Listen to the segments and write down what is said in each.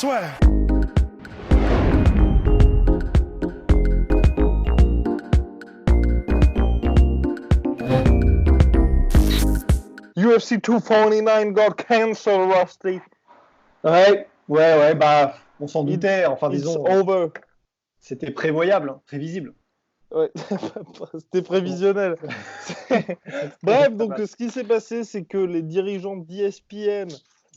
swear. UFC 249 got cancelled, Rusty. Ouais, bah, on s'en doutait, It's over. C'était prévoyable, hein, prévisible. Ouais, c'était prévisionnel. Bref, donc ce qui s'est passé, c'est que les dirigeants d'ESPN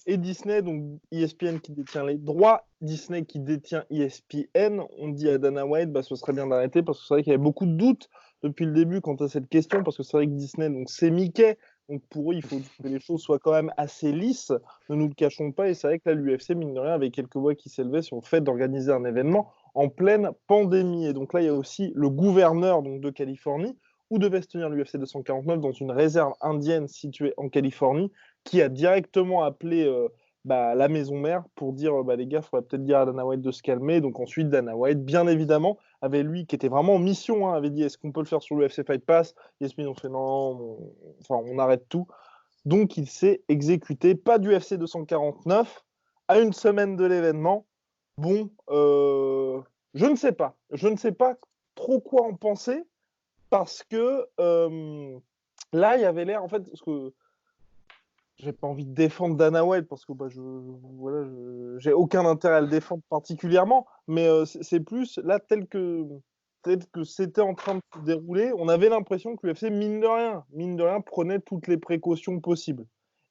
et Disney, donc ESPN qui détient les droits, Disney qui détient ESPN, ont dit à Dana White, bah, ce serait bien d'arrêter parce que c'est vrai qu'il y avait beaucoup de doutes depuis le début quant à cette question, parce que c'est vrai que Disney, donc c'est Mickey, donc pour eux, il faut que les choses soient quand même assez lisses, ne nous le cachons pas, et c'est vrai que là, l'UFC, mine de rien, avait quelques voix qui s'élevaient sur le fait d'organiser un événement en pleine pandémie. Et donc là, il y a aussi le gouverneur donc, de Californie, où devait se tenir l'UFC 249 dans une réserve indienne située en Californie, qui a directement appelé la maison mère pour dire les gars, il faudrait peut-être dire à Dana White de se calmer. Donc ensuite, Dana White, bien évidemment, avait lui qui était vraiment en mission, avait dit est-ce qu'on peut le faire sur l'UFC Fight Pass? ESPN ont fait non, on arrête tout. Donc il s'est exécuté, pas d'UFC 249, à une semaine de l'événement. Bon, je ne sais pas. Je ne sais pas trop quoi en penser parce que là, il y avait l'air, en fait, parce que j'ai pas envie de défendre Dana White parce que j'ai aucun intérêt à le défendre particulièrement, mais c'est plus là tel que c'était en train de se dérouler, on avait l'impression que l'UFC, mine de rien, prenait toutes les précautions possibles.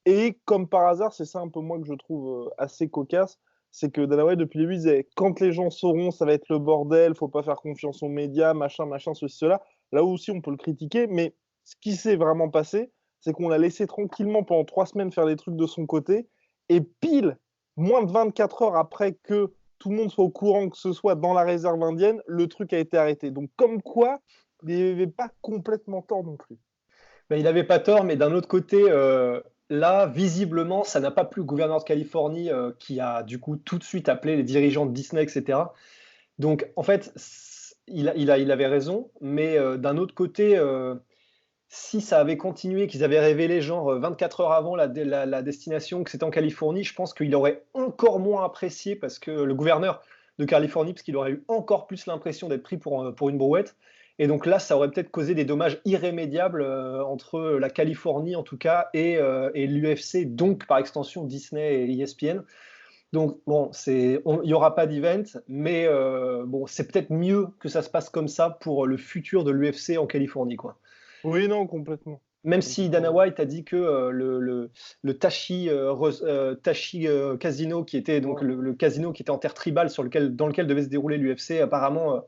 Et comme par hasard, c'est ça un peu moi que je trouve assez cocasse, c'est que Dana White, depuis le début, disait quand les gens sauront, ça va être le bordel, faut pas faire confiance aux médias, machin, ceci, cela. Là aussi, on peut le critiquer, mais ce qui s'est vraiment passé, c'est qu'on l'a laissé tranquillement pendant 3 semaines faire des trucs de son côté, et pile, moins de 24 heures après que tout le monde soit au courant que ce soit dans la réserve indienne, le truc a été arrêté. Donc comme quoi, il n'avait pas complètement tort non plus. Ben, il n'avait pas tort, mais d'un autre côté, là, visiblement, ça n'a pas plu au gouverneur de Californie qui a du coup tout de suite appelé les dirigeants de Disney, etc. Donc, en fait, il avait raison, mais d'un autre côté, si ça avait continué, qu'ils avaient révélé genre 24 heures avant la destination, que c'était en Californie, je pense qu'il aurait encore moins apprécié parce que le gouverneur de Californie, parce qu'il aurait eu encore plus l'impression d'être pris pour une brouette. Et donc là, ça aurait peut-être causé des dommages irrémédiables entre la Californie en tout cas et l'UFC, donc par extension Disney et ESPN. Donc bon, il n'y aura pas d'event, mais bon, c'est peut-être mieux que ça se passe comme ça pour le futur de l'UFC en Californie, quoi. Oui, non, complètement. Même si Dana White a dit que le Tashi Casino, qui était donc le casino qui était en terre tribale dans lequel devait se dérouler l'UFC, apparemment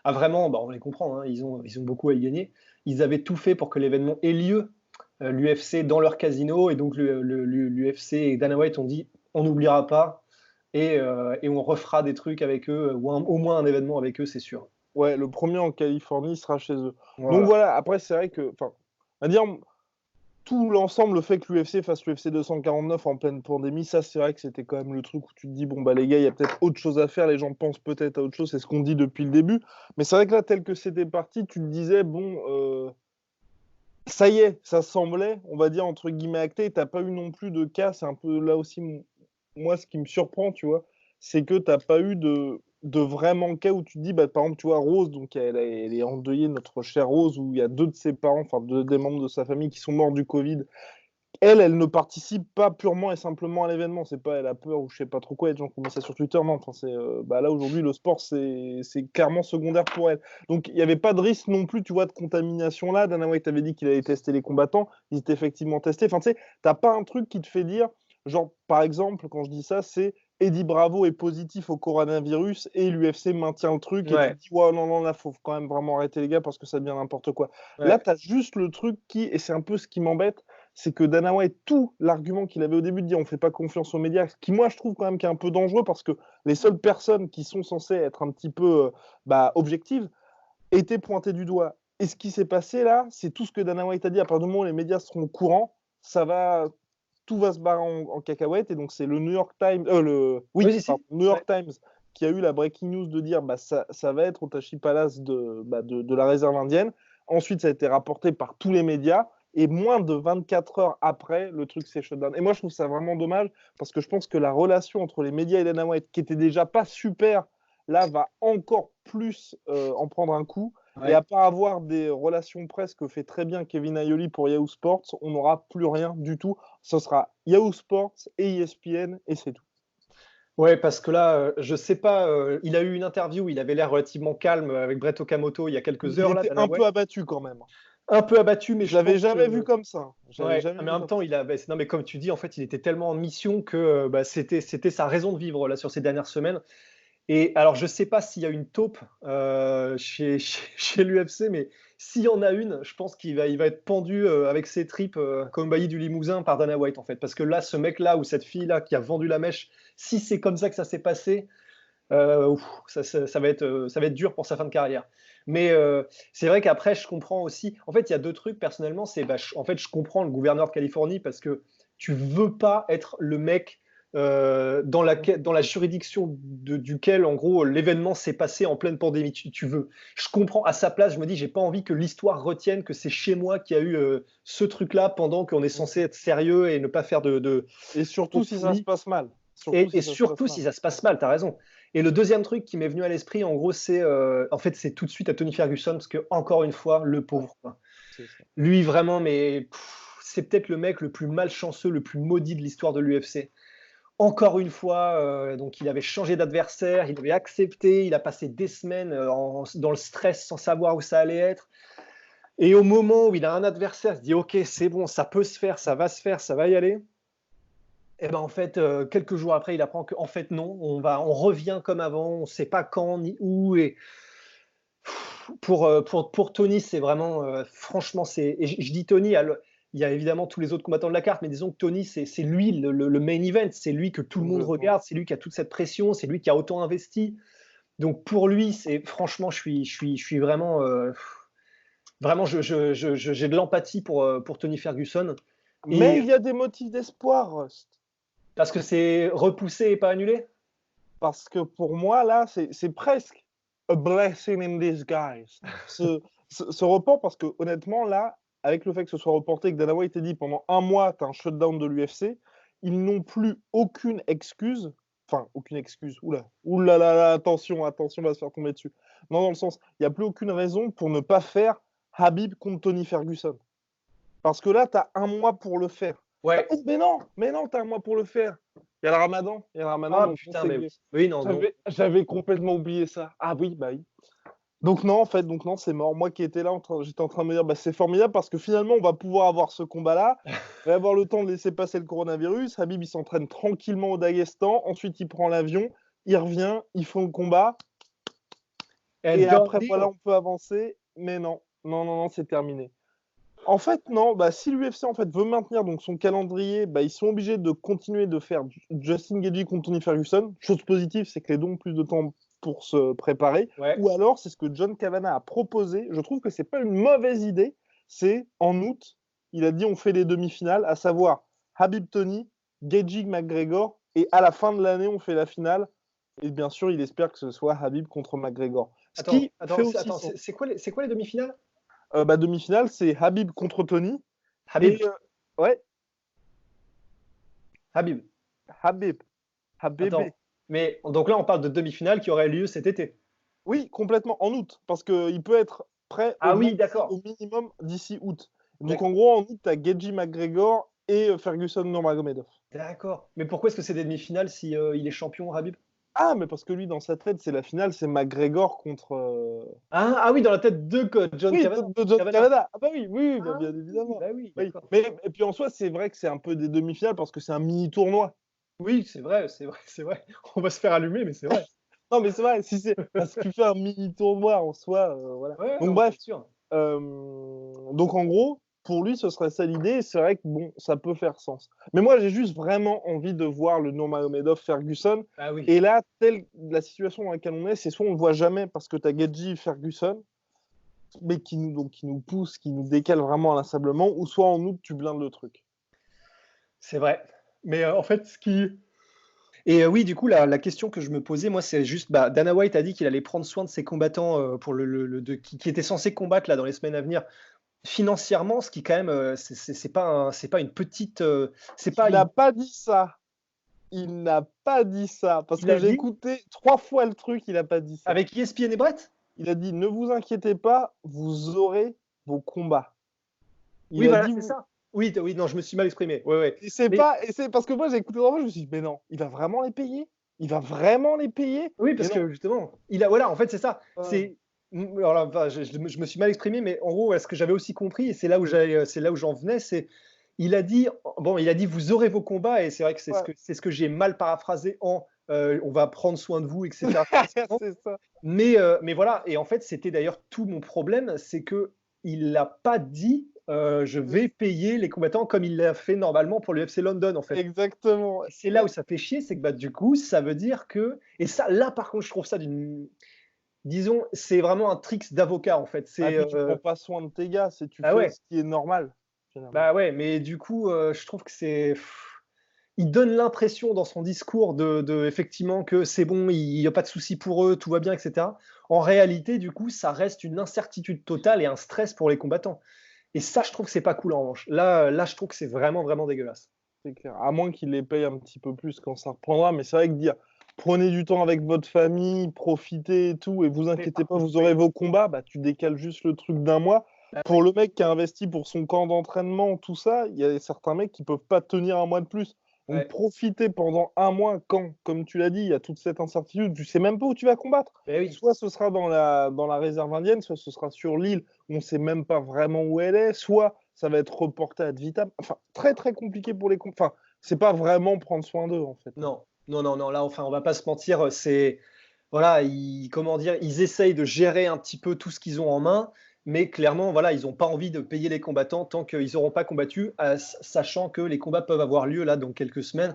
a vraiment, bah, on les comprend, hein, ils ont beaucoup à y gagner. Ils avaient tout fait pour que l'événement ait lieu, l'UFC dans leur casino, et donc l'UFC et Dana White ont dit on n'oubliera pas et on refera des trucs avec eux, ou au moins un événement avec eux, c'est sûr. Ouais, le premier en Californie sera chez eux. Voilà. Donc voilà, après c'est vrai que, à dire, tout l'ensemble, le fait que l'UFC fasse l'UFC 249 en pleine pandémie, ça c'est vrai que c'était quand même le truc où tu te dis, bon bah les gars, il y a peut-être autre chose à faire, les gens pensent peut-être à autre chose, c'est ce qu'on dit depuis le début. Mais c'est vrai que là, tel que c'était parti, tu te disais, bon, ça y est, ça semblait, on va dire, entre guillemets, acté, t'as pas eu non plus de cas, c'est un peu là aussi, moi, ce qui me surprend, tu vois, c'est que t'as pas eu de vraiment cas où tu te dis, bah, par exemple, tu vois, Rose, donc elle est endeuillée, notre chère Rose, où il y a 2 de ses parents, enfin 2 des membres de sa famille qui sont morts du Covid. Elle ne participe pas purement et simplement à l'événement. C'est pas elle a peur ou je sais pas trop quoi. Il y a des gens qui ont mis ça sur Twitter. Non, enfin, là aujourd'hui, le sport, c'est clairement secondaire pour elle. Donc il n'y avait pas de risque non plus, tu vois, de contamination là. Dana White avait dit qu'il allait tester les combattants. Ils étaient effectivement testés. Enfin, tu sais, t'as pas un truc qui te fait dire, genre, par exemple, quand je dis ça, c'est Eddie Bravo est positif au coronavirus et l'UFC maintient le truc et tu te dis, ouais, non, là, faut quand même vraiment arrêter les gars parce que ça devient n'importe quoi. Ouais. Là, t'as juste le truc et c'est un peu ce qui m'embête, c'est que Dana White, tout l'argument qu'il avait au début de dire on fait pas confiance aux médias, ce qui moi je trouve quand même qui est un peu dangereux parce que les seules personnes qui sont censées être un petit peu objectives étaient pointées du doigt. Et ce qui s'est passé là, c'est tout ce que Dana White a dit. À partir du moment où les médias seront au courant, tout va se barrer en cacahuète. Et donc c'est le New York Times, New York Times qui a eu la breaking news de dire ça va être au Tashi Palace de la réserve indienne. Ensuite, ça a été rapporté par tous les médias. et moins de 24 heures après, le truc s'est shut down. Et moi, je trouve ça vraiment dommage parce que je pense que la relation entre les médias et Dana White, qui était déjà pas super, là, va encore plus en prendre un coup. Et Ouais. à part avoir des relations presse que fait très bien Kevin Aioli pour Yahoo Sports, on n'aura plus rien du tout. Ce sera Yahoo Sports et ESPN et c'est tout. Ouais, parce que là, je sais pas, il a eu une interview où il avait l'air relativement calme avec Brett Okamoto il y a quelques Il heures, là, était Dana un peu White. abattu quand même. Un peu abattu, mais Je je l'avais pense jamais vu que. comme ça. Je l'avais Ouais, jamais mais vu en même comme temps, ça. non, mais comme tu dis, en fait, il était tellement en mission que bah, c'était sa raison de vivre là sur ces dernières semaines. Et alors, je sais pas s'il y a une taupe chez l'UFC, mais s'il y en a une, je pense il va être pendu avec ses tripes comme Bailly du Limousin par Dana White, en fait. Parce que là, ce mec-là ou cette fille-là qui a vendu la mèche, si c'est comme ça que ça s'est passé, ça va être dur pour sa fin de carrière. Mais c'est vrai qu'après, je comprends aussi. En fait, il y a deux trucs personnellement. C'est, bah, en fait, je comprends le gouverneur de Californie parce que tu veux pas être le mec dans la juridiction duquel, en gros, l'événement s'est passé en pleine pandémie. Tu veux. Je comprends. À sa place, je me dis, j'ai pas envie que l'histoire retienne que c'est chez moi qu'il y a eu ce truc-là pendant qu'on est censé être sérieux et ne pas faire de Et surtout si ça se conflit. passe mal. Surtout Et si ça se passe surtout mal. si ça se passe mal, tu as raison. Et le deuxième truc qui m'est venu à l'esprit, en gros, c'est en fait, c'est tout de suite à Tony Ferguson, parce que, encore une fois, le Ouais, pauvre, quoi. c'est ça. Lui, vraiment, mais c'est peut-être le mec le plus malchanceux, le plus maudit de l'histoire de l'UFC. Encore une fois, donc il avait changé d'adversaire, il avait accepté, il a passé des semaines dans le stress sans savoir où ça allait être. Et au moment où il a un adversaire, il se dit ok, c'est bon, ça peut se faire, ça va se faire, ça va y aller. Et ben en fait, quelques jours après, il apprend qu'en fait non, on revient comme avant, on ne sait pas quand ni où. Et pour Tony, c'est vraiment, franchement, et je dis Tony, il y a évidemment tous les autres combattants de la carte, mais disons que Tony, c'est lui le main event, c'est lui que tout le monde Complètement. regarde, c'est lui qui a toute cette pression, c'est lui qui a autant investi. Donc pour lui, c'est franchement, je suis vraiment, vraiment, j'ai de l'empathie pour Tony Ferguson. Mais Et il y a des motifs d'espoir, Rust. parce que c'est repoussé et pas annulé. Parce que pour moi, là, c'est presque a blessing in disguise. Ce report, parce que honnêtement, là, avec le fait que ce soit reporté et que Dana White ait dit pendant un mois, tu as un shutdown de l'UFC, ils n'ont plus aucune excuse. Enfin, aucune excuse. Oula, oula là là, attention, attention, on va se faire tomber dessus. Non, dans le sens, il n'y a plus aucune raison pour ne pas faire Habib contre Tony Ferguson. Parce que là, tu as un mois pour le faire. Ouais. Oh, mais non, tu as un mois pour le faire. Il y a le ramadan, Ah donc on putain, sait mais que oui, non, non. j'avais complètement oublié ça. Ah oui, bah oui. Donc non, en fait, donc non, c'est mort. Moi qui étais là, j'étais en train de me dire, bah, c'est formidable parce que finalement, on va pouvoir avoir ce combat-là. On va avoir le temps de laisser passer le coronavirus. Habib, il s'entraîne tranquillement au Daghestan. Ensuite, il prend l'avion, il revient, ils font le combat. And Et done après, voilà, deal. on peut avancer. Mais non, non, non, non, c'est terminé. En fait, non. Bah, si l'UFC en fait veut maintenir donc son calendrier, bah, ils sont obligés de continuer de faire Justin Gaethje contre Tony Ferguson. Chose positive, c'est que les dons ont plus de temps pour se préparer. Ouais. Ou alors, c'est ce que John Kavanagh a proposé. Je trouve que c'est pas une mauvaise idée. C'est en août, il a dit on fait les demi-finales, à savoir Habib Tony, Gaethje McGregor, et à la fin de l'année, on fait la finale. Et bien sûr, il espère que ce soit Habib contre McGregor. Ce Attends, qui fait attends, aussi sens. c'est quoi les demi-finales? Bah, demi-finale, c'est Habib contre Tony. Et Habib. ouais, Habib. Habib. Habibé. Attends. Mais donc là, on parle de demi-finale qui aurait lieu cet été. Oui, complètement, en août, parce qu'il peut être prêt Ah oui, d'accord. au minimum d'ici août. Donc D'ac- en gros, en août, tu as Gaethje McGregor et Ferguson Nurmagomedov. D'accord. Mais pourquoi est-ce que c'est des demi-finales si il est champion, Habib? Ah, mais parce que lui, dans sa tête, c'est la finale, c'est McGregor contre. Ah oui, dans la tête de John Oui, Kavanagh. de John Kavanagh. Canada. Ah bah oui, oui, oui, bah, Ah bien oui, évidemment. bah oui, Oui. d'accord. Mais et puis en soi, c'est vrai que c'est un peu des demi-finales parce que c'est un mini-tournoi. Oui, c'est vrai, c'est vrai, c'est vrai. On va se faire allumer, mais c'est vrai. Non, mais c'est vrai, si c'est parce que tu fais un mini-tournoi en soi, voilà. Ouais, Donc non, mais bref, c'est sûr. donc en gros, pour lui, ce serait ça l'idée. Et c'est vrai que bon, ça peut faire sens. Mais moi, j'ai juste vraiment envie de voir le Nurmagomedov Ferguson. Ah oui. Et là, telle la situation dans laquelle on est, c'est soit on le voit jamais parce que tu as Gaethje Ferguson, mais qui nous pousse, qui nous décale vraiment inlassablement, ou soit en août, tu blindes le truc. C'est vrai. Mais en fait, Et oui, du coup, la question que je me posais, moi, c'est juste, bah, Dana White a dit qu'il allait prendre soin de ses combattants qui étaient censés combattre là dans les semaines à venir financièrement, ce qui quand même, c'est pas une petite, c'est pas Il n'a une. pas dit ça. Il n'a pas dit ça. Parce Il que a j'ai dit écouté 3 fois le truc, il n'a pas dit ça. avec ESPN et Brett? Il a dit, ne vous inquiétez pas, vous aurez vos combats. Il Oui, a voilà, dit, c'est ça. Oui, oui, non, je me suis mal exprimé. Ouais, ouais. et c'est Mais pas, et c'est parce que moi j'ai écouté 3 fois, je me suis dit, mais non, il va vraiment les payer? Il va vraiment les payer? oui, Mais parce non. que justement, voilà, en fait, c'est ça. Euh, C'est alors là, enfin, je me suis mal exprimé, mais en gros, ce que j'avais aussi compris, et c'est là où j'en venais, c'est il a dit, bon, il a dit, vous aurez vos combats, et c'est vrai que ouais. c'est ce que j'ai mal paraphrasé en, on va prendre soin de vous, etc. C'est ça. Mais voilà, et en fait, c'était d'ailleurs tout mon problème, c'est que il l'a pas dit, je vais payer les combattants comme il l'a fait normalement pour le FC London, en fait. Exactement. Et c'est là où ça fait chier, c'est que bah, du coup, ça veut dire que. Et ça, là, par contre, je trouve ça d'une. Disons, c'est vraiment un trick d'avocat, en fait. Ah, C'est. puis tu prends pas soin de tes gars, c'est tu Ah fais ouais, ce qui est normal, finalement. bah ouais, mais du coup, je trouve que c'est. Il donne l'impression dans son discours effectivement que c'est bon, il n'y a pas de souci pour eux, tout va bien, etc. En réalité, du coup, ça reste une incertitude totale et un stress pour les combattants. Et ça, je trouve que c'est pas cool en revanche. Là, je trouve que c'est vraiment, vraiment dégueulasse. C'est clair. À moins qu'ils les payent un petit peu plus quand ça reprendra, mais c'est vrai que dire prenez du temps avec votre famille, profitez et tout, et vous Mais inquiétez par pas, contre, vous aurez oui. vos combats, bah tu décales juste le truc d'un mois. Bah Pour le mec qui a investi pour son camp d'entraînement, tout ça, il y a certains mecs qui peuvent pas tenir un mois de plus. Donc ouais. profitez pendant un mois quand, comme tu l'as dit, il y a toute cette incertitude, tu sais même pas où tu vas combattre. Mais oui. Soit ce sera dans la réserve indienne, soit ce sera sur l'île, où on sait même pas vraiment où elle est, soit ça va être reporté ad vitam. Enfin, très très compliqué pour les enfin, c'est pas vraiment prendre soin d'eux en fait. Non, non, non, non. Là, enfin, on va pas se mentir, c'est voilà, comment dire, ils essayent de gérer un petit peu tout ce qu'ils ont en main, mais clairement, voilà, ils n'ont pas envie de payer les combattants tant qu'ils n'auront pas combattu, sachant que les combats peuvent avoir lieu là dans quelques semaines.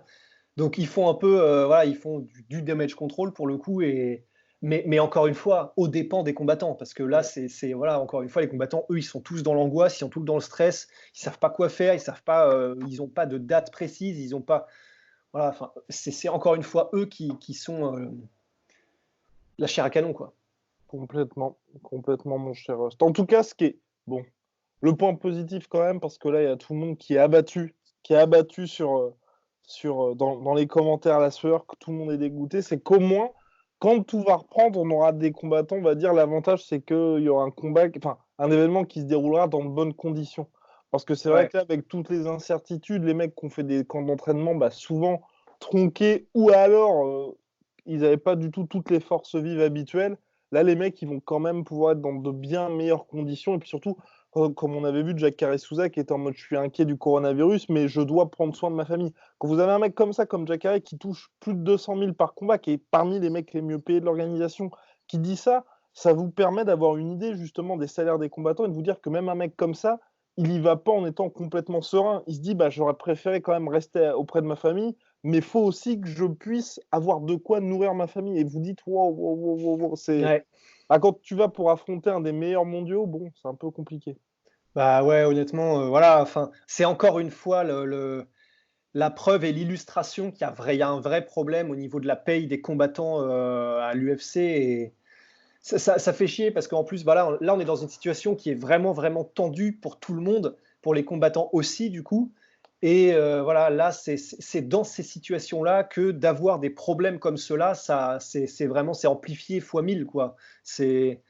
Donc ils font un peu, voilà, ils font du damage control pour le coup, mais encore une fois, aux dépens des combattants, parce que là, Ouais. voilà, encore une fois, les combattants, eux, ils sont tous dans l'angoisse, ils sont tous dans le stress, ils savent pas quoi faire, ils savent pas, ils ont pas de date précise, ils ont pas, voilà, enfin, c'est encore une fois eux qui sont la chair à canon, quoi. Complètement, complètement mon cher Rust. En tout cas, ce qui est bon, le point positif quand même, parce que là, il y a tout le monde qui est abattu dans les commentaires la sueur, que tout le monde est dégoûté, c'est qu'au moins, quand tout va reprendre, on aura des combattants, on va dire, l'avantage, c'est qu'il y aura un combat, enfin, un événement qui se déroulera dans de bonnes conditions. Parce que c'est vrai Ouais. que là, avec toutes les incertitudes, les mecs qui ont fait des camps d'entraînement, bah, souvent tronqués, ou alors, ils n'avaient pas du tout toutes les forces vives habituelles. Là, les mecs, ils vont quand même pouvoir être dans de bien meilleures conditions. Et puis surtout, comme on avait vu Jack Carré-Souza qui était en mode je suis inquiet du coronavirus, mais je dois prendre soin de ma famille. Quand vous avez un mec comme ça, comme Jack Carré, qui touche plus de 200 000 par combat, qui est parmi les mecs les mieux payés de l'organisation, qui dit ça, ça vous permet d'avoir une idée justement des salaires des combattants et de vous dire que même un mec comme ça, il y va pas en étant complètement serein. Il se dit bah j'aurais préféré quand même rester auprès de ma famille, mais il faut aussi que je puisse avoir de quoi nourrir ma famille. Et vous dites wow, wow, wow, wow, wow, c'est Ouais. ah, quand tu vas pour affronter un des meilleurs mondiaux, bon, c'est un peu compliqué. Bah ouais, honnêtement, voilà, enfin, c'est encore une fois la preuve et l'illustration il y a un vrai problème au niveau de la paye des combattants à l'UFC et ça fait chier parce qu'en plus, voilà, là, on est dans une situation qui est vraiment, vraiment tendue pour tout le monde, pour les combattants aussi, du coup. Et voilà, là, c'est dans ces situations-là que d'avoir des problèmes comme cela, c'est vraiment, c'est amplifié fois 1000, quoi. C'est,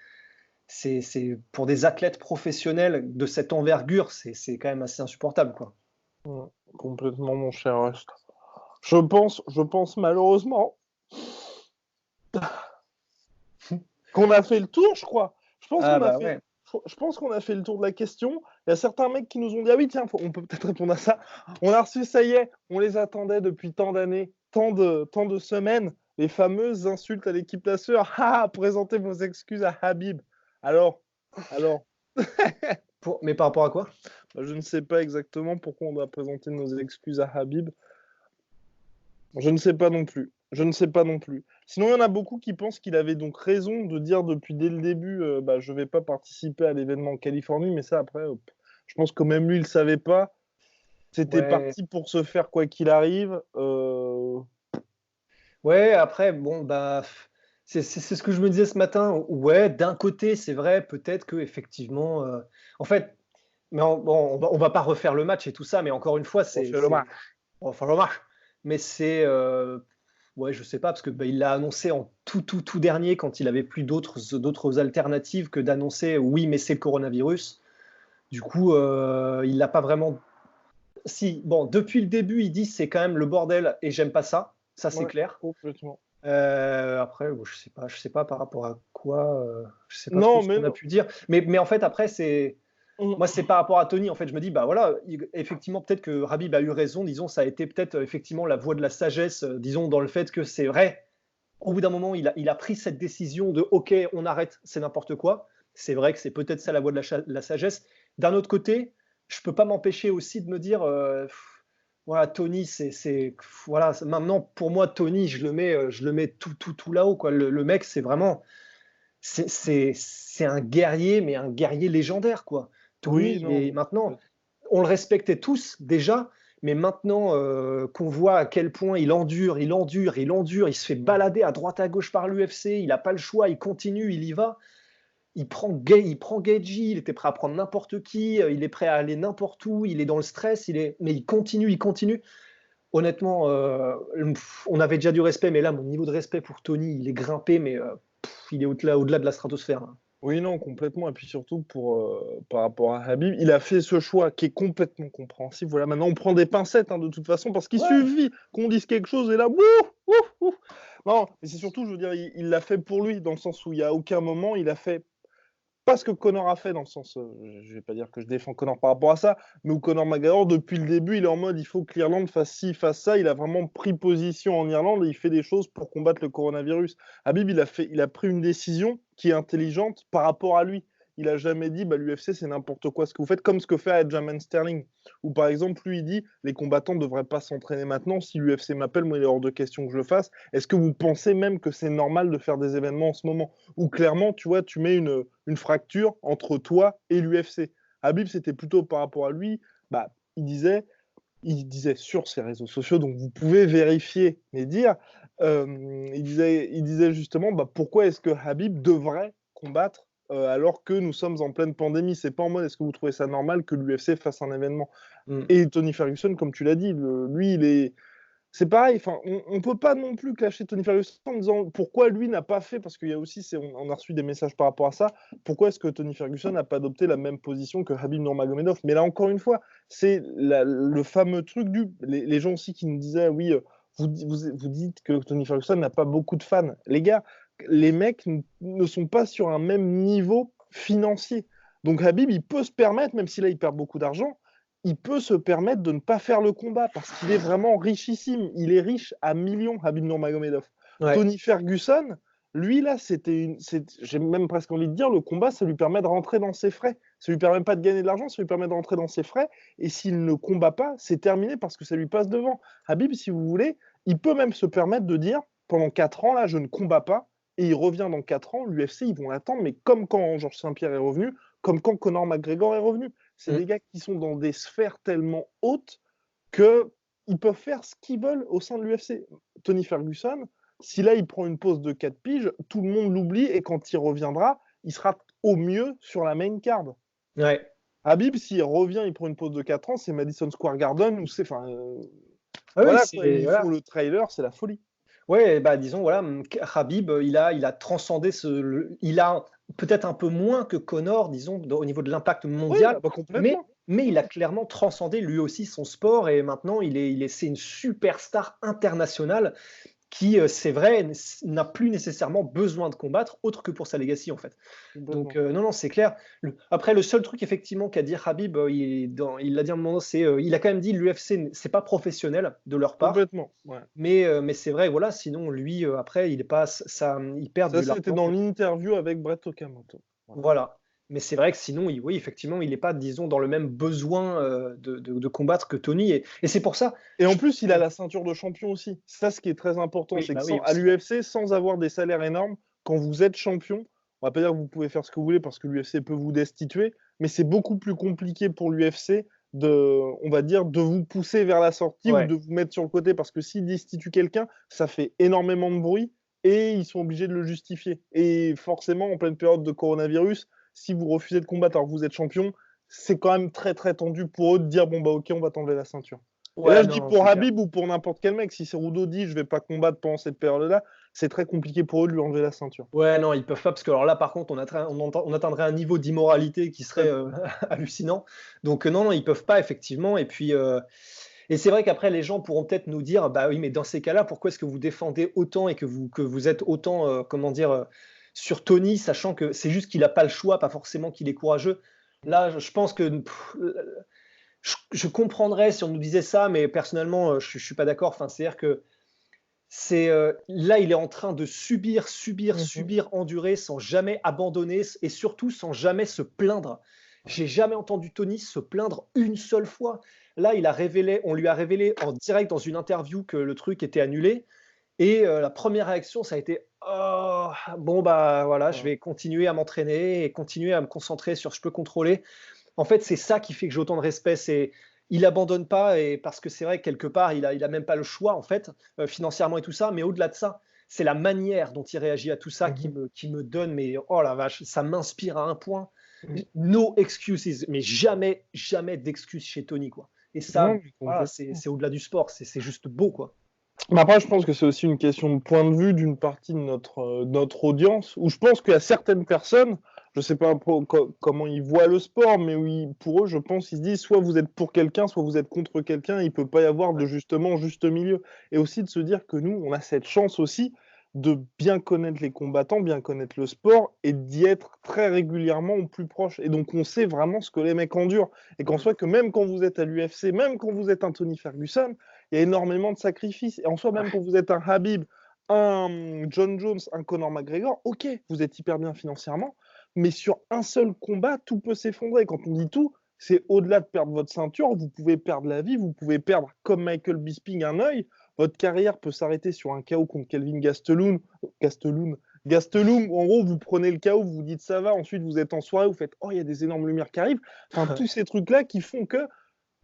pour des athlètes professionnels de cette envergure, c'est quand même assez insupportable, quoi. Ouais, complètement, mon cher Rust. Je pense malheureusement qu'on a fait le tour, je crois. Je pense Ah qu'on a bah fait, ouais. je pense qu'on a fait le tour de la question. Il y a certains mecs qui nous ont dit, ah oui, tiens, on peut peut-être répondre à ça. On a reçu, ça y est, on les attendait depuis tant d'années, tant de semaines, les fameuses insultes à l'équipe La Sueur. Ah, présentez vos excuses à Habib. Alors, alors, Mais par rapport à quoi? je ne sais pas exactement pourquoi on doit présenter nos excuses à Habib. Je ne sais pas non plus. Je ne sais pas non plus. Sinon, il y en a beaucoup qui pensent qu'il avait donc raison de dire depuis dès le début, bah, je ne vais pas participer à l'événement en Californie, mais ça après, je pense que même lui, il ne savait pas. C'était Ouais. parti pour se faire quoi qu'il arrive. Ouais, après, bon, bah, c'est ce que je me disais ce matin. Ouais, d'un côté, c'est vrai, peut-être que effectivement, en fait, Mais on va pas refaire le match et tout ça, mais encore une fois, On fait le match. enfin le match. Mais c'est, ouais, je sais pas, parce que bah, il l'a annoncé en tout dernier quand il avait plus d'autres alternatives que d'annoncer oui, mais c'est le coronavirus. Du coup, il l'a pas vraiment. Si, bon, depuis le début, il dit c'est quand même le bordel et j'aime pas ça. Ça, c'est Ouais, clair. complètement. Après, bon, je sais pas par rapport à quoi, je sais pas trop Non, ce mais qu'on a non. pu dire. Mais en fait, après, Mm. moi, c'est par rapport à Tony. En fait, je me dis, bah voilà, effectivement, peut-être que Habib a eu raison. Disons, ça a été peut-être effectivement la voie de la sagesse, disons, dans le fait que c'est vrai. Au bout d'un moment, il a pris cette décision de OK, on arrête, c'est n'importe quoi. C'est vrai que c'est peut-être ça la voie de la sagesse. D'un autre côté, je peux pas m'empêcher aussi de me dire, voilà, Tony, voilà, maintenant pour moi, Tony, je le mets tout là-haut, quoi. Le mec, c'est vraiment, c'est un guerrier, mais un guerrier légendaire, quoi. Oui, Tony, non, et mais maintenant, complètement. on le respectait tous déjà, mais maintenant qu'on voit à quel point il se fait balader à droite à gauche par l'UFC, il n'a pas le choix, il continue, il y va. Il prend Gaethje, il était prêt à prendre n'importe qui, il est prêt à aller n'importe où, il est dans le stress, mais il continue, il continue. Honnêtement, on avait déjà du respect, mais là, mon niveau de respect pour Tony, il est grimpé, mais il est au-delà de la stratosphère, hein. Oui, non, complètement. Et puis surtout par rapport à Habib, il a fait ce choix qui est complètement compréhensible. Voilà, maintenant on prend des pincettes de toute façon parce qu'il Ouais, suffit qu'on dise quelque chose et là, ouf, ouf, ouf. Non, mais c'est surtout, je veux dire, il l'a fait pour lui dans le sens où il y a aucun moment il a fait pas ce que Conor a fait dans le sens, je vais pas dire que je défends Conor par rapport à ça, mais où Conor McGregor depuis le début, il est en mode il faut que l'Irlande fasse ci, fasse ça. Il a vraiment pris position en Irlande et il fait des choses pour combattre le coronavirus. Habib, il a pris une décision qui est intelligente par rapport à lui. Il a jamais dit bah, l'UFC c'est n'importe quoi ce que vous faites, comme ce que fait Aljamain Sterling. Ou par exemple, lui il dit les combattants ne devraient pas s'entraîner maintenant. Si l'UFC m'appelle, moi il est hors de question que je le fasse. Est-ce que vous pensez même que c'est normal de faire des événements en ce moment? Où clairement, tu vois, tu mets une fracture entre toi et l'UFC. Habib, c'était plutôt par rapport à lui, bah, il disait sur ses réseaux sociaux, donc vous pouvez vérifier et dire, il disait justement, bah, pourquoi est-ce que Habib devrait combattre alors que nous sommes en pleine pandémie? C'est pas en mode, est-ce que vous trouvez ça normal que l'UFC fasse un événement? mm, Et Tony Ferguson, comme tu l'as dit, lui, il est c'est pareil, on ne peut pas non plus clasher Tony Ferguson en disant pourquoi lui n'a pas fait, parce qu'il y a aussi, on a reçu des messages par rapport à ça, pourquoi est-ce que Tony Ferguson n'a pas adopté la même position que Habib Nurmagomedov? Mais là, encore une fois, c'est le fameux truc les gens aussi qui nous disaient, oui, vous dites que Tony Ferguson n'a pas beaucoup de fans. Les gars, les mecs ne sont pas sur un même niveau financier. Donc Habib, il peut se permettre, même si là, il perd beaucoup d'argent, il peut se permettre de ne pas faire le combat parce qu'il est vraiment richissime. Il est riche à millions, Habib Nurmagomedov. ouais. Tony Ferguson, lui, là, j'ai même presque envie de dire, le combat, ça lui permet de rentrer dans ses frais. Ça lui permet pas de gagner de l'argent, ça lui permet de rentrer dans ses frais. Et s'il ne combat pas, c'est terminé parce que ça lui passe devant. Habib, si vous voulez, il peut même se permettre de dire, pendant 4 ans, là, je ne combats pas. Et il revient dans 4 ans, l'UFC, ils vont l'attendre, mais comme quand Georges Saint-Pierre est revenu, comme quand Conor McGregor est revenu. C'est Mm. des gars qui sont dans des sphères tellement hautes qu'ils peuvent faire ce qu'ils veulent au sein de l'UFC. Tony Ferguson, si là il prend une pause de 4 piges, tout le monde l'oublie et quand il reviendra, il sera au mieux sur la main card. Ouais. Habib, s'il revient, il prend une pause de 4 ans, c'est Madison Square Garden ou c'est. Enfin, Ah oui, voilà, quoi, c'est ils voilà. font le trailer, c'est la folie. Ouais, bah disons voilà, Khabib, il a transcendé il a peut-être un peu moins que Conor, disons, au niveau de l'impact Oui, mondial, bah, mais complètement. il a clairement transcendé lui aussi son sport et maintenant c'est une superstar internationale qui, c'est vrai, n'a plus nécessairement besoin de combattre autre que pour sa legacy, en fait. Donc, Complètement. non, non, c'est clair. Après, le seul truc, effectivement, qu'a dit Khabib, il l'a dit à un moment, il a quand même dit l'UFC, c'est pas professionnel de leur part. Complètement. Ouais. Mais c'est vrai, voilà, sinon, lui, après, il est pas, ça, il perd Ça, de c'était l'argent. dans l'interview avec Brett Okamoto. Voilà. Voilà. Mais c'est vrai que sinon, oui, effectivement, il n'est pas, disons, dans le même besoin de combattre que Tony. Et c'est pour ça. Et en je- plus, il a la ceinture de champion aussi. Ça, ce qui est très important, Oui, c'est que bah oui, à aussi. l'UFC, sans avoir des salaires énormes, quand vous êtes champion, on va pas dire que vous pouvez faire ce que vous voulez parce que l'UFC peut vous destituer, mais c'est beaucoup plus compliqué pour l'UFC on va dire, de vous pousser vers la sortie ou Ouais. de vous mettre sur le côté parce que s'ils destituent quelqu'un, ça fait énormément de bruit et ils sont obligés de le justifier. Et forcément, en pleine période de coronavirus, si vous refusez de combattre alors que vous êtes champion, c'est quand même très très tendu pour eux de dire bon bah ok, on va t'enlever la ceinture. Et là, Ouais, je dis non, pour c'est clair. Habib ou pour n'importe quel mec, si Cerudo dit je vais pas combattre pendant cette période-là, c'est très compliqué pour eux de lui enlever la ceinture. Ouais, non, ils peuvent pas, parce que alors là, par contre, on atteindrait un niveau d'immoralité qui serait hallucinant. Donc, non, non, ils peuvent pas, effectivement. Et c'est vrai qu'après, les gens pourront peut-être nous dire, bah oui, mais dans ces cas-là, pourquoi est-ce que vous défendez autant et que vous êtes autant, comment dire, sur Tony, sachant que c'est juste qu'il n'a pas le choix, pas forcément qu'il est courageux. Là, je pense que je comprendrais si on nous disait ça, mais personnellement, je suis pas d'accord. Enfin, c'est-à-dire que là, il est en train de subir, subir, Mhm. subir, endurer sans jamais abandonner et surtout sans jamais se plaindre. J'ai jamais entendu Tony se plaindre une seule fois. Là, on lui a révélé en direct dans une interview que le truc était annulé. Et la première réaction, ça a été oh, bon, bah voilà, je Voilà. vais continuer à m'entraîner et continuer à me concentrer sur ce que je peux contrôler. En fait, c'est ça qui fait que j'ai autant de respect. C'est il abandonne pas et parce que c'est vrai que quelque part, il a même pas le choix en fait, financièrement et tout ça. Mais au-delà de ça, c'est la manière dont il réagit à tout ça qui Mhm. me donne. Mais oh la vache, ça m'inspire à un point. Mhm. No excuses, mais jamais, jamais d'excuses chez Tony quoi. Et Non, ça, mais voilà, complètement. c'est au-delà du sport. C'est juste beau quoi. Mais après, je pense que c'est aussi une question de point de vue d'une partie de notre audience, où je pense qu'il y a certaines personnes, je ne sais pas comment ils voient le sport, mais oui, pour eux, je pense qu'ils se disent soit vous êtes pour quelqu'un, soit vous êtes contre quelqu'un, il ne peut pas y avoir de Ouais. justement juste milieu. Et aussi de se dire que nous, on a cette chance aussi de bien connaître les combattants, bien connaître le sport et d'y être très régulièrement au plus proche. Et donc, on sait vraiment ce que les mecs endurent. Et qu'en Mm. soit que même quand vous êtes à l'UFC, même quand vous êtes un Tony Ferguson, il y a énormément de sacrifices. Et en soi, même Ouais. quand vous êtes un Habib, un John Jones, un Conor McGregor, ok, vous êtes hyper bien financièrement, mais sur un seul combat, tout peut s'effondrer. Quand on dit tout, c'est au-delà de perdre votre ceinture, vous pouvez perdre la vie, vous pouvez perdre, comme Michael Bisping, un œil. Votre carrière peut s'arrêter sur un KO contre Kelvin Gastelum, en gros, vous prenez le KO, vous vous dites ça va, ensuite vous êtes en soirée, vous faites oh, il y a des énormes lumières qui arrivent. Enfin, tous ces trucs-là qui font que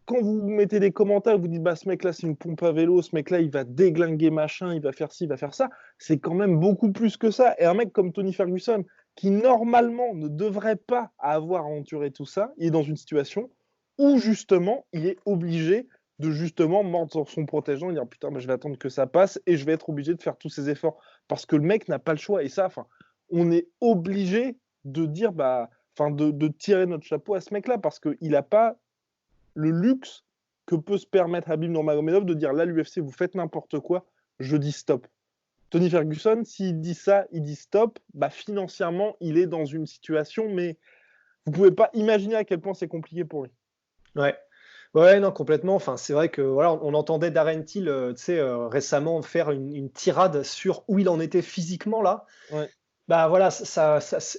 quand vous mettez des commentaires, vous dites bah ce mec là c'est une pompe à vélo, ce mec là il va déglinguer machin, il va faire ci, il va faire ça, c'est quand même beaucoup plus que ça. Et un mec comme Tony Ferguson, qui normalement ne devrait pas avoir à endurer tout ça, il est dans une situation où justement il est obligé de justement mordre sur son protégeant et dire putain bah, je vais attendre que ça passe et je vais être obligé de faire tous ces efforts parce que le mec n'a pas le choix et ça, enfin, on est obligé de dire bah, enfin de tirer notre chapeau à ce mec là parce qu'il n'a pas le luxe que peut se permettre Habib Nurmagomedov de dire là l'UFC vous faites n'importe quoi, je dis stop. Tony Ferguson, s'il dit ça, il dit stop, bah financièrement il est dans une situation, mais vous pouvez pas imaginer à quel point c'est compliqué pour lui. Ouais. Ouais, non, complètement. Enfin, c'est vrai que voilà, on entendait Darren Till, tu sais, récemment faire une tirade sur où il en était physiquement là. Ouais. Bah voilà,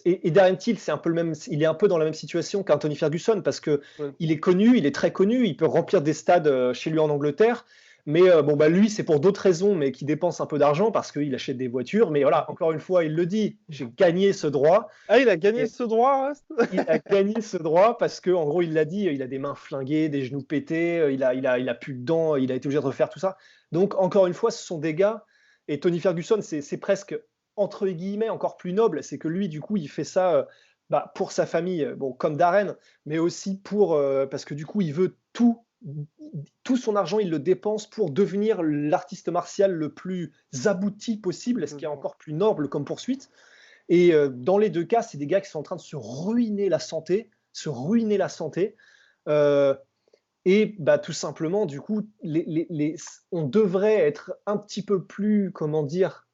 et Darren Till, c'est un peu le même, il est un peu dans la même situation qu'Anthony Ferguson parce que Ouais. il est connu, il est très connu, il peut remplir des stades chez lui en Angleterre. Mais bon, bah lui, c'est pour d'autres raisons, mais qui dépense un peu d'argent parce qu'il achète des voitures. Mais voilà, encore une fois, il le dit, j'ai gagné ce droit. Ah, il a gagné Et ce droit, Rust. il a gagné ce droit parce que, en gros, il l'a dit, il a des mains flinguées, des genoux pétés, il a plus de dents, il a été obligé de refaire tout ça. Donc, encore une fois, ce sont des gars. Et Tony Ferguson, c'est presque entre guillemets encore plus noble, c'est que lui, du coup, il fait ça bah, pour sa famille, bon, comme Darren, mais aussi parce que du coup, il veut tout son argent, il le dépense pour devenir l'artiste martial le plus abouti possible, ce qui est encore plus noble comme poursuite. Et dans les deux cas, c'est des gars qui sont en train de se ruiner la santé, Euh, et bah, tout simplement, du coup, on devrait être un petit peu plus, comment dire.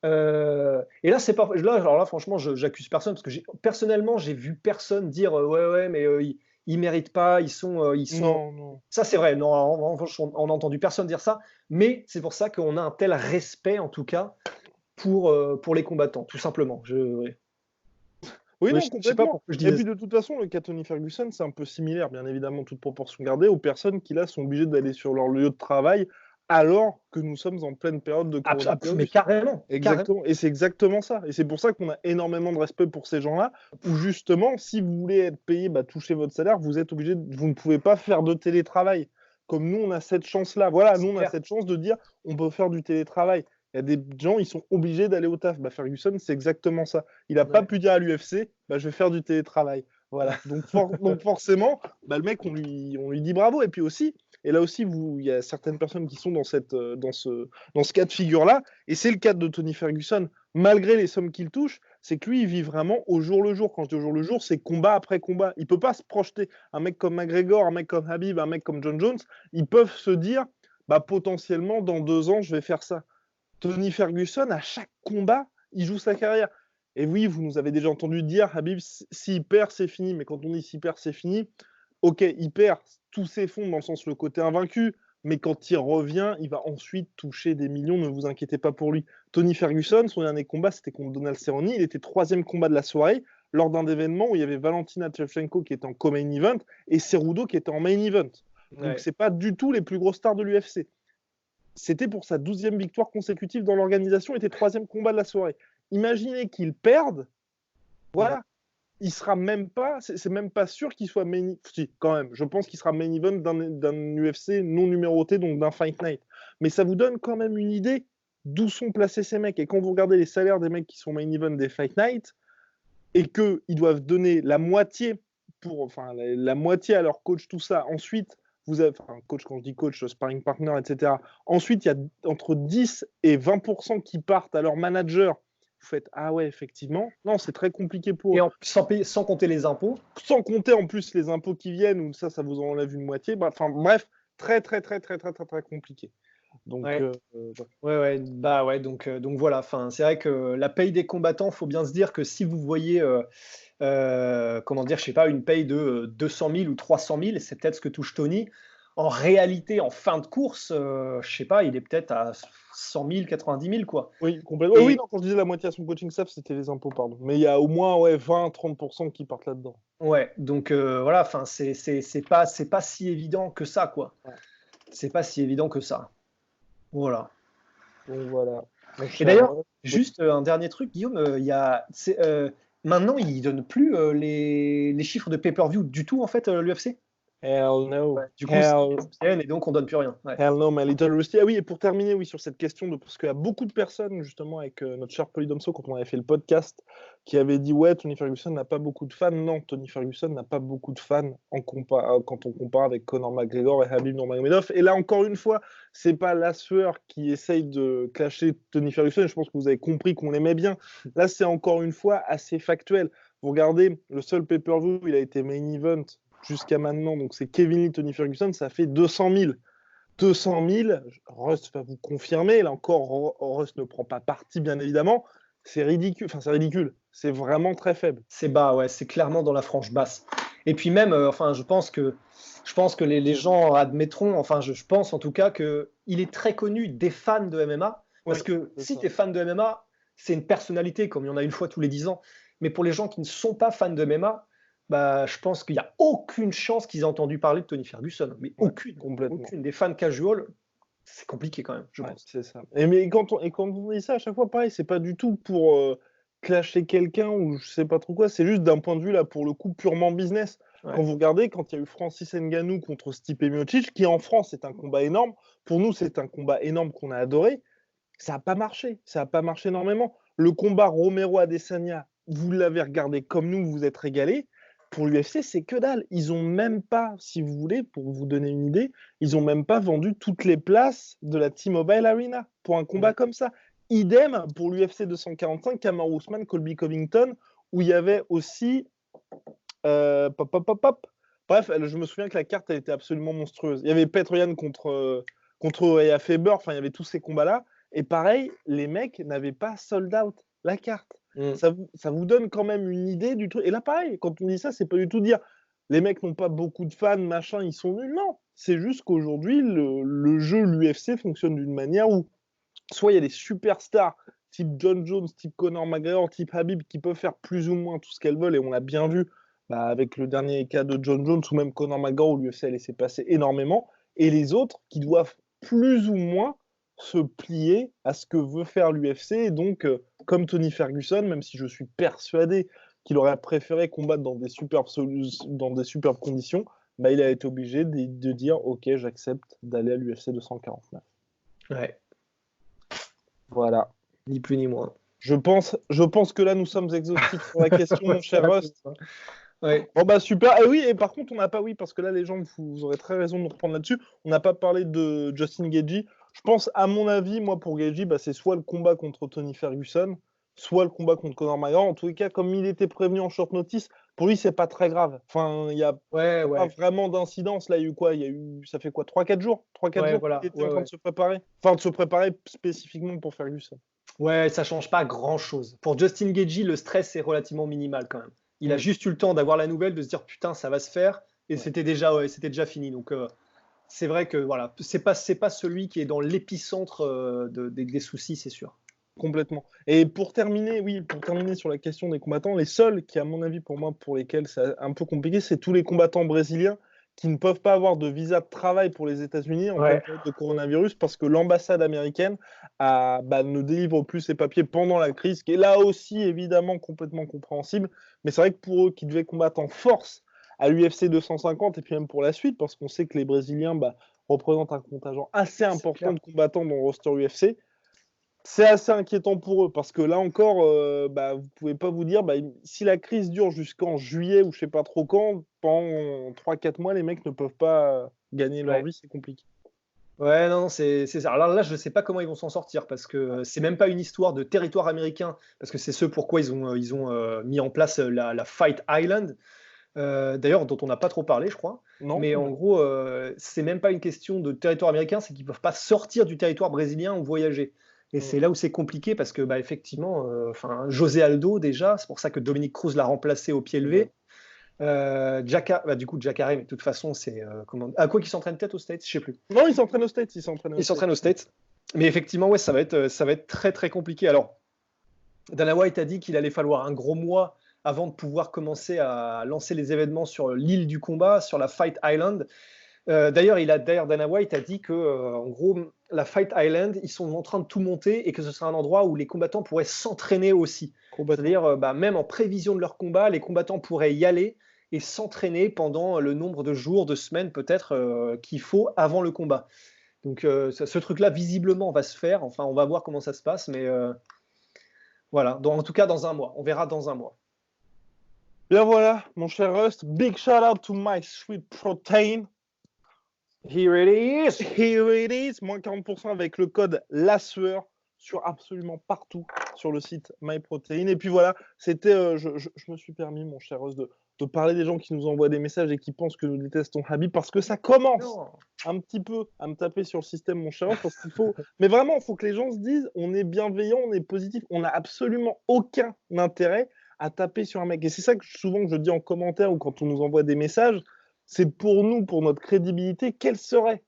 Et là, c'est pas. Là, alors là, franchement, j'accuse personne parce que personnellement, j'ai vu personne dire ouais, ouais, mais ils méritent pas, ils sont. Non, non. Ça, c'est vrai. Non, en revanche, on n'a entendu personne dire ça. Mais c'est pour ça qu'on a un tel respect, en tout cas, pour les combattants, tout simplement. Ouais. Oui, Oui, non, je sais pas complètement. pourquoi je Et disais puis ça. de toute façon, le cas Tony Ferguson, c'est un peu similaire, bien évidemment, toute proportion gardée, aux personnes qui là sont obligées d'aller sur leur lieu de travail alors que nous sommes en pleine période de Mais coronavirus. carrément, carrément. Exactement. Et c'est exactement ça. Et c'est pour ça qu'on a énormément de respect pour ces gens-là, où justement, si vous voulez être payé, bah, toucher votre salaire, vous êtes obligé, vous ne pouvez pas faire de télétravail. Comme nous, on a cette chance-là. Voilà, nous, C'est on a clair. cette chance de dire, on peut faire du télétravail. Il y a des gens, ils sont obligés d'aller au taf. Bah, Ferguson, c'est exactement ça. Il n'a pas Ouais. pu dire à l'UFC, bah, je vais faire du télétravail. Voilà. Donc forcément, bah, le mec, on lui dit bravo. Et puis aussi, et là aussi, il y a certaines personnes qui sont dans ce cas de figure-là. Et c'est le cas de Tony Ferguson, malgré les sommes qu'il touche, c'est que lui, il vit vraiment au jour le jour. Quand je dis au jour le jour, c'est combat après combat. Il peut pas se projeter. Un mec comme McGregor, un mec comme Habib, un mec comme John Jones, ils peuvent se dire, bah, potentiellement, dans 2 ans, je vais faire ça. Tony Ferguson, à chaque combat, il joue sa carrière. Et oui, vous nous avez déjà entendu dire, Habib, s'il perd, c'est fini. Mais quand on dit s'il perd, c'est fini, ok, il perd, tout s'effondre dans le sens le côté invaincu. Mais quand il revient, il va ensuite toucher des millions, ne vous inquiétez pas pour lui. Tony Ferguson, son dernier combat, c'était contre Donald Cerrone. Il était 3e combat de la soirée, lors d'un événement où il y avait Valentina Shevchenko qui était en co-main event et Cerudo qui était en main event. Donc, Ouais. c'est pas du tout les plus grosses stars de l'UFC. C'était pour sa 12e victoire consécutive dans l'organisation, était 3e combat de la soirée. Imaginez qu'il perde, voilà. Ouais. Il sera même pas, c'est même pas sûr qu'il soit main. Si, quand même, je pense qu'il sera main event d'un UFC non numéroté, donc d'un Fight Night. Mais ça vous donne quand même une idée d'où sont placés ces mecs. Et quand vous regardez les salaires des mecs qui sont main event des Fight Night, et qu'ils doivent donner la moitié la moitié à leur coach, tout ça. Ensuite, vous avez, enfin, coach, quand je dis coach, sparring partner, etc. Ensuite, il y a entre 10 et 20% qui partent à leur manager. Vous faites, ah ouais, effectivement. Non, c'est très compliqué pour Et eux. sans compter les impôts. Sans compter en plus les impôts qui viennent, ou ça vous enlève une moitié. Enfin, bref, très, très, très, très, très, très, très compliqué. Donc, Ouais. Ouais, bah ouais, donc voilà. Enfin, c'est vrai que la paye des combattants, faut bien se dire que si vous voyez, comment dire, je sais pas, une paye de 200 000 ou 300 000, c'est peut-être ce que touche Tony. En réalité, en fin de course, je sais pas, il est peut-être à 100 000, 90 000, quoi. oui, complètement. Oui, non, quand je disais la moitié à son coaching staff, c'était les impôts, pardon. Mais il y a au moins 20-30% qui partent là-dedans. Ouais, donc voilà, enfin, c'est pas si évident que ça, quoi. Ouais. C'est pas si évident que ça. Voilà. Donc voilà. Et d'ailleurs, juste un dernier truc, Guillaume, maintenant, ils ne donnent plus les chiffres de pay-per-view du tout, en fait, l'UFC. Hell no. Ouais. Du coup, c'est ESPN et donc on donne plus rien. Ouais. Hell no, my little Rusty. Ah oui, et pour terminer, oui, sur cette question, parce qu'il y a beaucoup de personnes, justement, avec notre cher Polydomso, quand on avait fait le podcast, qui avaient dit, ouais, Tony Ferguson n'a pas beaucoup de fans. Non, Tony Ferguson n'a pas beaucoup de fans quand on compare avec Conor McGregor et Habib Nurmagomedov. Et là, encore une fois, c'est pas la sueur qui essaye de clasher Tony Ferguson. Je pense que vous avez compris qu'on l'aimait bien. Là, c'est encore une fois assez factuel. Vous regardez, le seul pay-per-view, il a été main event jusqu'à maintenant, donc c'est Kevin Lee, Tony Ferguson, ça fait 200 000. 200 000, Rust va vous confirmer, là encore, Rust ne prend pas parti, bien évidemment, c'est ridicule, c'est vraiment très faible. C'est bas, ouais, c'est clairement dans la frange basse. Et puis même, enfin, je pense que les gens admettront, enfin, je pense en tout cas qu'il est très connu des fans de MMA, parce Oui, que c'est si ça. tu es fan de MMA, c'est une personnalité, comme il y en a une fois tous les 10 ans. Mais pour les gens qui ne sont pas fans de MMA, bah, je pense qu'il n'y a aucune chance qu'ils aient entendu parler de Tony Ferguson. Mais Ouais, aucune, complètement. aucune. Des fans casual, c'est compliqué quand même, je Ouais, pense. c'est ça. Mais quand on dit ça, à chaque fois, pareil, c'est pas du tout pour clasher quelqu'un ou je sais pas trop quoi, c'est juste d'un point de vue, là, pour le coup, purement business. Ouais. Quand vous regardez, quand il y a eu Francis Ngannou contre Stipe Miocic, qui en France est un combat énorme, pour nous, c'est un combat énorme qu'on a adoré, ça n'a pas marché. Ça n'a pas marché énormément. Le combat Romero-Adesanya, vous l'avez regardé comme nous, vous êtes régalé. Pour l'UFC, c'est que dalle. Ils ont même pas, si vous voulez, pour vous donner une idée, ils ont même pas vendu toutes les places de la T-Mobile Arena pour un combat comme ça. Idem pour l'UFC 245, Kamaru Usman, Colby Covington, où il y avait aussi pop, pop, pop, pop. Bref, je me souviens que la carte, elle était absolument monstrueuse. Il y avait Petroyan contre Uriah Faber, enfin, il y avait tous ces combats-là. Et pareil, les mecs n'avaient pas sold out la carte. Ça vous donne quand même une idée du truc. Et là, pareil, quand on dit ça, c'est pas du tout dire les mecs n'ont pas beaucoup de fans, machin, ils sont nuls. Non, c'est juste qu'aujourd'hui, le jeu, l'UFC fonctionne d'une manière où soit il y a des superstars type John Jones, type Conor McGregor, type Habib qui peuvent faire plus ou moins tout ce qu'elles veulent. Et on l'a bien vu avec le dernier cas de John Jones ou même Conor McGregor où l'UFC a laissé passer énormément. Et les autres qui doivent plus ou moins se plier à ce que veut faire l'UFC. Et donc, comme Tony Ferguson, même si je suis persuadé qu'il aurait préféré combattre dans des superbes conditions, bah, il a été obligé de dire « Ok, j'accepte d'aller à l'UFC 249 ». Ouais. Voilà. Ni plus ni moins. Je pense que là, nous sommes exhaustifs sur la question, mon cher Rust. Ouais. Bon bah super. Et oui, et par contre, on n'a pas, oui, parce que là, les gens, vous aurez très raison de nous reprendre là-dessus. On n'a pas parlé de Justin Gaethje. Je pense, à mon avis, moi, pour Gaethje, bah, c'est soit le combat contre Tony Ferguson, soit le combat contre Conor McGregor. En tous les cas, comme il était prévenu en short notice, pour lui, c'est pas très grave. Enfin, il y a Ouais, pas ouais. vraiment d'incidence. Là, il y a eu quoi? Il y a eu, ça fait quoi? 3-4 jours? 3-4 Ouais, jours qu'il voilà. était Ouais, en train de ouais. se préparer. Enfin, de se préparer spécifiquement pour Ferguson. Ouais, ça change pas grand-chose. Pour Justin Gaethje, le stress est relativement minimal quand même. Il a Mm. juste eu le temps d'avoir la nouvelle, de se dire putain, ça va se faire, et Ouais. c'était déjà fini. Donc c'est vrai que voilà, c'est pas celui qui est dans l'épicentre des soucis, c'est sûr. Complètement. Et pour terminer, oui, pour terminer sur la question des combattants, les seuls qui, à mon avis, pour moi, pour lesquels c'est un peu compliqué, c'est tous les combattants brésiliens qui ne peuvent pas avoir de visa de travail pour les États-Unis en pleine Ouais. période de coronavirus parce que l'ambassade américaine ne délivre plus ses papiers pendant la crise, qui est là aussi évidemment complètement compréhensible. Mais c'est vrai que pour eux qui devaient combattre en force à l'UFC 250 et puis même pour la suite, parce qu'on sait que les Brésiliens représentent un contingent assez C'est important clair. de combattants dans le roster UFC. C'est assez inquiétant pour eux parce que là encore, vous pouvez pas vous dire, si la crise dure jusqu'en juillet ou je sais pas trop quand, pendant 3-4 mois, les mecs ne peuvent pas gagner leur Ouais. vie, c'est compliqué. Ouais, non, c'est ça. Alors là, je ne sais pas comment ils vont s'en sortir parce que c'est même pas une histoire de territoire américain, parce que c'est ce pourquoi ils ont mis en place la Fight Island, d'ailleurs, dont on n'a pas trop parlé, je crois. Non? Mais en gros, c'est même pas une question de territoire américain, c'est qu'ils peuvent pas sortir du territoire brésilien ou voyager. Et Mm. c'est là où c'est compliqué parce que, effectivement, José Aldo, déjà, c'est pour ça que Dominique Cruz l'a remplacé au pied levé. Exact. Du coup, Jacare, mais de toute façon, c'est. À quoi qu'il s'entraîne peut-être aux States, je sais plus. Non, ils s'entraînent aux States, ils s'entraînent aux Il States. s'entraîne aux States. Mais effectivement, ouais, ça va être très très compliqué. Alors, Dana White a dit qu'il allait falloir un gros mois avant de pouvoir commencer à lancer les événements sur l'île du combat, sur la Fight Island. D'ailleurs, Dana White a dit que, en gros, la Fight Island, ils sont en train de tout monter et que ce sera un endroit où les combattants pourraient s'entraîner aussi. Complètement. C'est-à-dire, même en prévision de leur combat, les combattants pourraient y aller et s'entraîner pendant le nombre de jours, de semaines peut-être qu'il faut avant le combat. Donc ce truc-là, visiblement, va se faire. Enfin, on va voir comment ça se passe, mais voilà. En tout cas, dans un mois. On verra dans un mois. Bien voilà, mon cher Rust, big shout out to my sweet protein. Here it is. Here it is, moins 40% avec le code LASUEUR sur absolument partout sur le site MyProtein. Et puis voilà, c'était, je me suis permis, mon cher Rust, de parler des gens qui nous envoient des messages et qui pensent que nous détestons Habib parce que ça commence Non. un petit peu à me taper sur le système, mon cher Rust, parce qu'il faut. Mais vraiment, il faut que les gens se disent on est bienveillant, on est positif, on n'a absolument aucun intérêt à taper sur un mec. Et c'est ça que souvent je dis en commentaire ou quand on nous envoie des messages, c'est pour nous, pour notre crédibilité, quel serait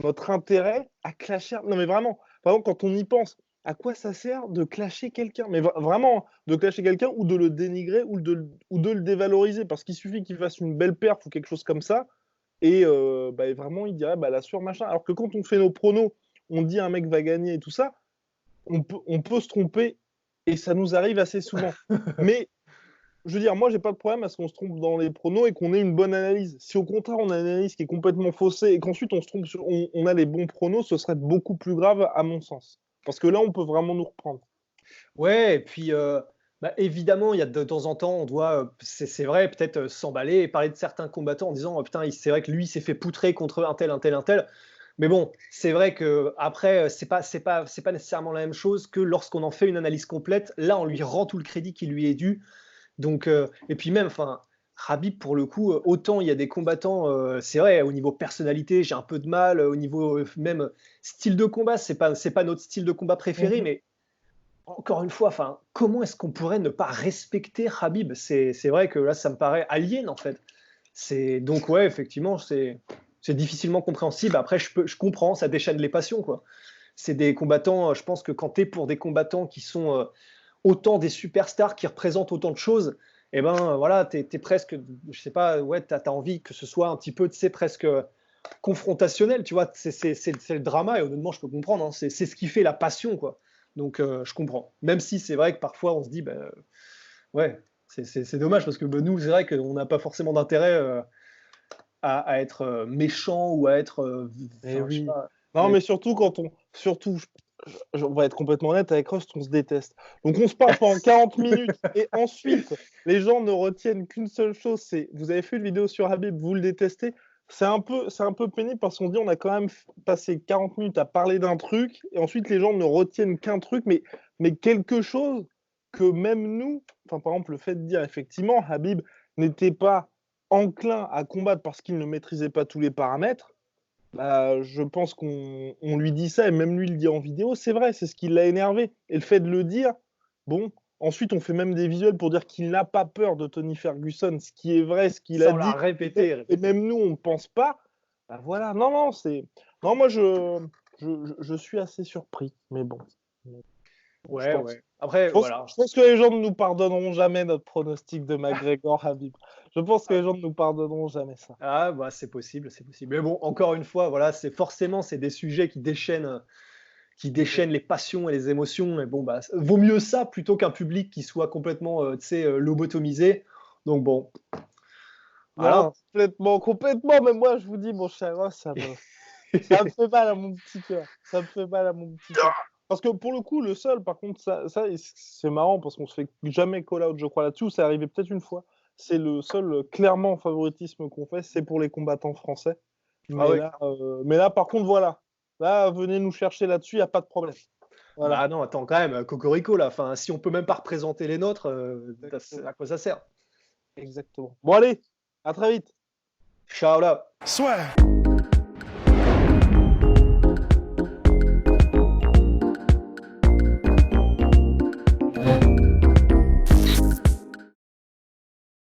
notre intérêt à clasher. Non, mais vraiment, par exemple, quand on y pense, à quoi ça sert de clasher quelqu'un? Mais vraiment, de clasher quelqu'un ou de le dénigrer ou de le dévaloriser. Parce qu'il suffit qu'il fasse une belle perf ou quelque chose comme ça. Et vraiment, il dirait la sueur, machin. Alors que quand on fait nos pronos, on dit un mec va gagner et tout ça, on peut se tromper et ça nous arrive assez souvent. Mais je veux dire, moi, j'ai pas de problème à ce qu'on se trompe dans les pronos et qu'on ait une bonne analyse. Si au contraire, on a une analyse qui est complètement faussée et qu'ensuite on se trompe on a les bons pronos, ce serait beaucoup plus grave à mon sens. Parce que là, on peut vraiment nous reprendre. Ouais, et puis évidemment, il y a de temps en temps, on doit, c'est vrai, peut-être s'emballer et parler de certains combattants en disant oh, putain, c'est vrai que lui s'est fait poutrer contre un tel, un tel, un tel. Mais bon, c'est vrai que après, c'est pas nécessairement la même chose que lorsqu'on en fait une analyse complète. Là, on lui rend tout le crédit qui lui est dû. Donc, et puis même, enfin, Khabib, pour le coup, autant il y a des combattants, c'est vrai, au niveau personnalité, j'ai un peu de mal, au niveau même style de combat, c'est pas notre style de combat préféré, mais encore une fois, enfin, comment est-ce qu'on pourrait ne pas respecter Khabib? C'est vrai que là, ça me paraît alien, en fait. Donc ouais, effectivement, c'est difficilement compréhensible. Après, je comprends, ça déchaîne les passions, quoi. C'est des combattants, je pense que quand tu es pour des combattants qui sont autant des superstars, qui représentent autant de choses, eh ben voilà, t'es presque, je sais pas, ouais, t'as envie que ce soit un petit peu, tu sais, presque confrontationnel, tu vois, c'est le drama, et honnêtement, je peux comprendre, hein, c'est ce qui fait la passion, quoi. Donc, je comprends. Même si c'est vrai que parfois, on se dit, ouais, c'est dommage, parce que nous, c'est vrai qu'on n'a pas forcément d'intérêt à être méchant ou à être, Et enfin, je sais oui. pas, Non, mais surtout quand on. Surtout, on va être complètement honnête, avec Rust, on se déteste. Donc on se parle pendant 40 minutes et ensuite, les gens ne retiennent qu'une seule chose, c'est vous avez fait une vidéo sur Habib, vous le détestez. C'est un peu pénible parce qu'on dit on a quand même passé 40 minutes à parler d'un truc et ensuite les gens ne retiennent qu'un truc, mais quelque chose que même nous, enfin par exemple le fait de dire effectivement Habib n'était pas enclin à combattre parce qu'il ne maîtrisait pas tous les paramètres. Bah, je pense qu'on lui dit ça, et même lui le dit en vidéo, c'est vrai, c'est ce qui l'a énervé. Et le fait de le dire, bon, ensuite on fait même des visuels pour dire qu'il n'a pas peur de Tony Ferguson, ce qui est vrai, ce qu'il a Ça, on l'a dit, répété. et même nous on ne pense pas. Bah voilà, non, c'est. Non, moi je suis assez surpris, mais bon. Ouais, pense. ouais. Après, voilà. Je pense que les gens ne nous pardonneront jamais notre pronostic de McGregor Habib. Je pense que les gens ne nous pardonneront jamais ça. Ah, bah, c'est possible, c'est possible. Mais bon, encore une fois, voilà, c'est des sujets qui déchaînent les passions et les émotions. Et bon, bah, vaut mieux ça plutôt qu'un public qui soit complètement, tu sais, lobotomisé. Donc bon, voilà. Non, complètement. Mais moi, je vous dis, mon cher Ross, ça me fait mal à mon petit cœur. Ça me fait mal à mon petit cœur. Parce que pour le coup, le seul, par contre, ça c'est marrant parce qu'on se fait jamais call out, je crois, là-dessus, ou c'est arrivé peut-être une fois. C'est le seul clairement favoritisme qu'on fait, c'est pour les combattants français. Ah ouais. Mais là, par contre, voilà. Là, venez nous chercher là-dessus, il n'y a pas de problème. Voilà. Bah non, attends, quand même, Cocorico, là. Enfin, si on peut même pas représenter les nôtres, à quoi ça sert? Exactement. Bon, allez, à très vite. Ciao là. Swear.